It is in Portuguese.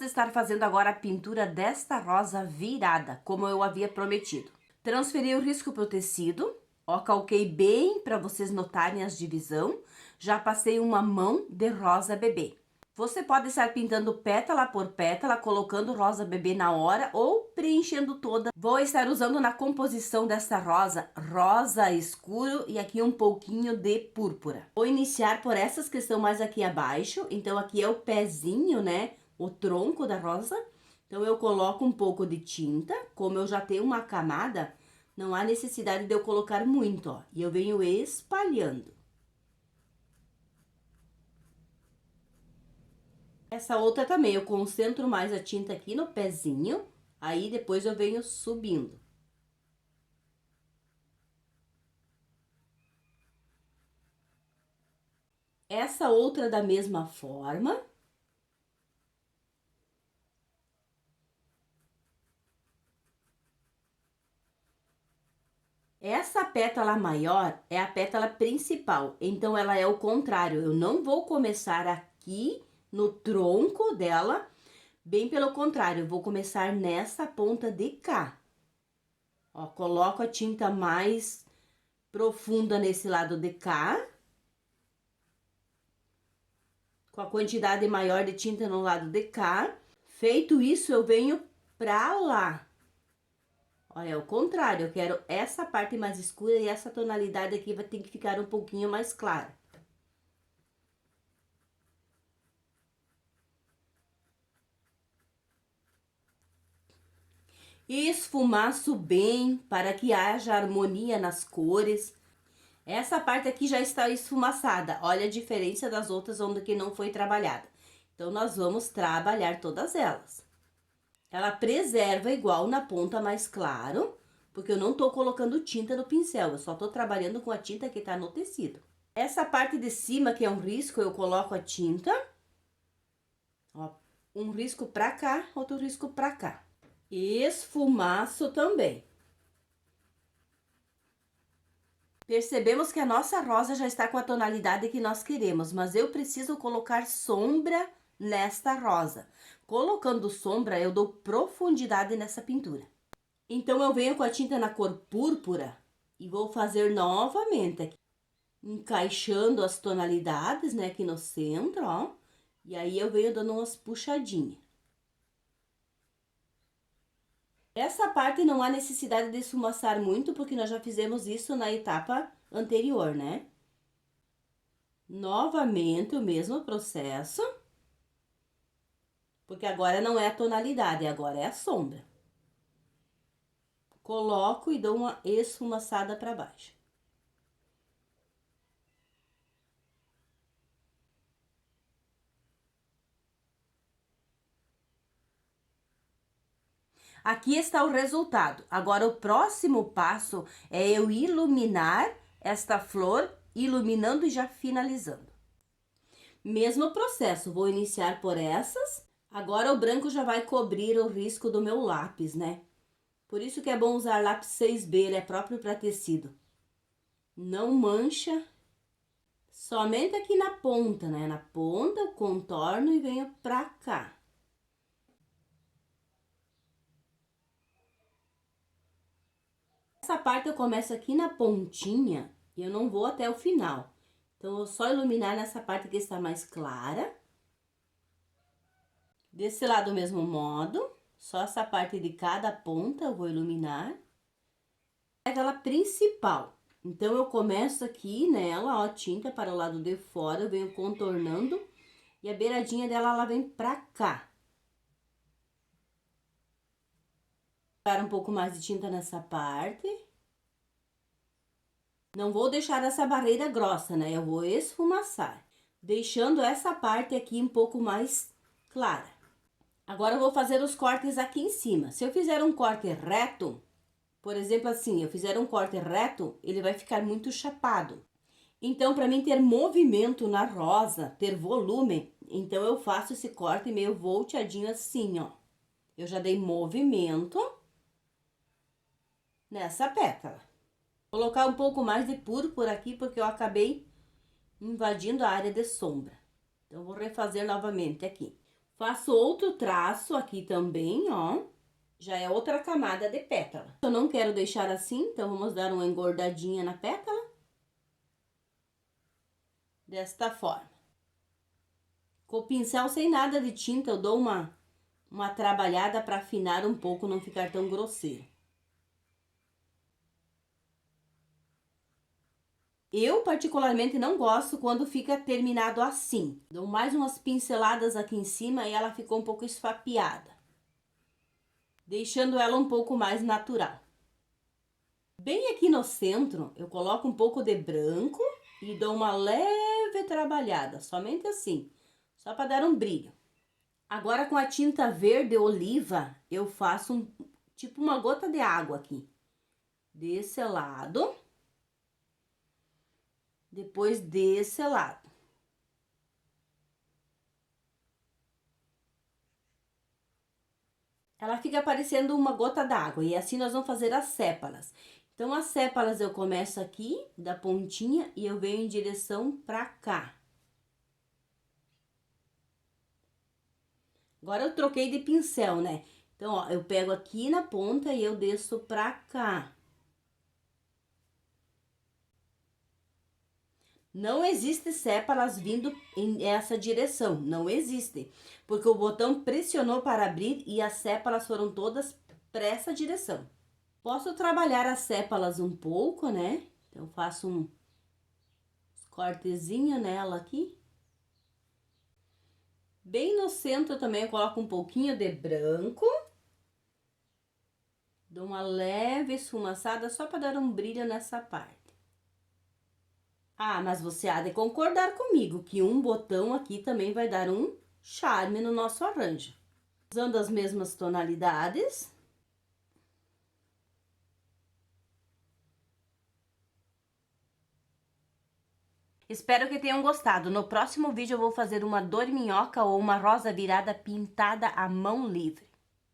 Vamos estar fazendo agora a pintura desta rosa virada, como eu havia prometido. Transferi o risco para o tecido, ó, calquei bem para vocês notarem as divisão. Já passei uma mão de rosa bebê. Você pode estar pintando pétala por pétala, colocando rosa bebê na hora ou preenchendo toda. Vou estar usando na composição dessa rosa, rosa escuro e aqui um pouquinho de púrpura. Vou iniciar por essas que estão mais aqui abaixo, então aqui é o pezinho, né, o tronco da rosa. Então eu coloco um pouco de tinta, como eu já tenho uma camada, não há necessidade de eu colocar muito, ó. E eu venho espalhando. Essa outra também, eu concentro mais a tinta aqui no pezinho, aí depois eu venho subindo. Essa outra da mesma forma. Essa pétala maior é a pétala principal, então ela é o contrário, eu não vou começar aqui no tronco dela, bem pelo contrário, eu vou começar nessa ponta de cá. Ó, coloco a tinta mais profunda nesse lado de cá. Com a quantidade maior de tinta no lado de cá. Feito isso, eu venho pra lá. Olha, é o contrário, eu quero essa parte mais escura e essa tonalidade aqui vai ter que ficar um pouquinho mais clara. E esfumaço bem para que haja harmonia nas cores. Essa parte aqui já está esfumaçada, olha a diferença das outras onde que não foi trabalhada. Então, nós vamos trabalhar todas elas. Ela preserva igual na ponta mais claro, porque eu não tô colocando tinta no pincel, eu só tô trabalhando com a tinta que tá no tecido. Essa parte de cima, que é um risco, eu coloco a tinta. Ó, um risco pra cá, outro risco pra cá. Esfumaço também. Percebemos que a nossa rosa já está com a tonalidade que nós queremos, mas eu preciso colocar sombra nesta rosa. Colocando sombra, eu dou profundidade nessa pintura. Então, eu venho com a tinta na cor púrpura e vou fazer novamente aqui, encaixando as tonalidades, né, aqui no centro, ó. E aí, eu venho dando umas puxadinhas. Essa parte não há necessidade de esfumaçar muito, porque nós já fizemos isso na etapa anterior, né? Novamente, o mesmo processo. Porque agora não é a tonalidade, agora é a sombra. Coloco e dou uma esfumaçada para baixo. Aqui está o resultado. Agora, o próximo passo é eu iluminar esta flor, iluminando e já finalizando. Mesmo processo, vou iniciar por essas. Agora, o branco já vai cobrir o risco do meu lápis, né? Por isso que é bom usar lápis 6B, ele é próprio para tecido. Não mancha. Somente aqui na ponta, né? Na ponta, eu contorno e venho pra cá. Essa parte eu começo aqui na pontinha e eu não vou até o final. Então, eu vou só iluminar nessa parte que está mais clara. Desse lado, o mesmo modo. Só essa parte de cada ponta eu vou iluminar. Aquela principal. Então, eu começo aqui nela, ó, tinta para o lado de fora, eu venho contornando. E a beiradinha dela, ela vem pra cá. Para um pouco mais de tinta nessa parte. Não vou deixar essa barreira grossa, né? Eu vou esfumaçar, deixando essa parte aqui um pouco mais clara. Agora, eu vou fazer os cortes aqui em cima. Se eu fizer um corte reto, por exemplo, assim, eu fizer um corte reto, ele vai ficar muito chapado. Então, para mim ter movimento na rosa, ter volume, então eu faço esse corte meio volteadinho assim, ó. Eu já dei movimento nessa pétala. Vou colocar um pouco mais de púrpura aqui, porque eu acabei invadindo a área de sombra. Então, vou refazer novamente aqui. Faço outro traço aqui também, ó. Já é outra camada de pétala. Eu não quero deixar assim, então vamos dar uma engordadinha na pétala. Desta forma. Com o pincel sem nada de tinta, eu dou uma trabalhada para afinar um pouco, não ficar tão grosseiro. Eu, particularmente, não gosto quando fica terminado assim. Dou mais umas pinceladas aqui em cima e ela ficou um pouco esfapiada, deixando ela um pouco mais natural. Bem aqui no centro, eu coloco um pouco de branco e dou uma leve trabalhada, somente assim, só para dar um brilho. Agora, com a tinta verde oliva, eu faço tipo uma gota de água aqui. Desse lado. Depois desse lado. Ela fica parecendo uma gota d'água e assim nós vamos fazer as sépalas. Então, as sépalas eu começo aqui, da pontinha, e eu venho em direção pra cá. Agora, eu troquei de pincel, né? Então, ó, eu pego aqui na ponta e eu desço pra cá. Não existe sépalas vindo em essa direção, não existe. Porque o botão pressionou para abrir e as sépalas foram todas para essa direção. Posso trabalhar as sépalas um pouco, né? Então, faço um cortezinho nela aqui. Bem no centro também eu coloco um pouquinho de branco. Dou uma leve esfumaçada só para dar um brilho nessa parte. Ah, mas você há de concordar comigo que um botão aqui também vai dar um charme no nosso arranjo. Usando as mesmas tonalidades. Espero que tenham gostado. No próximo vídeo eu vou fazer uma dorminhoca ou uma rosa virada pintada à mão livre.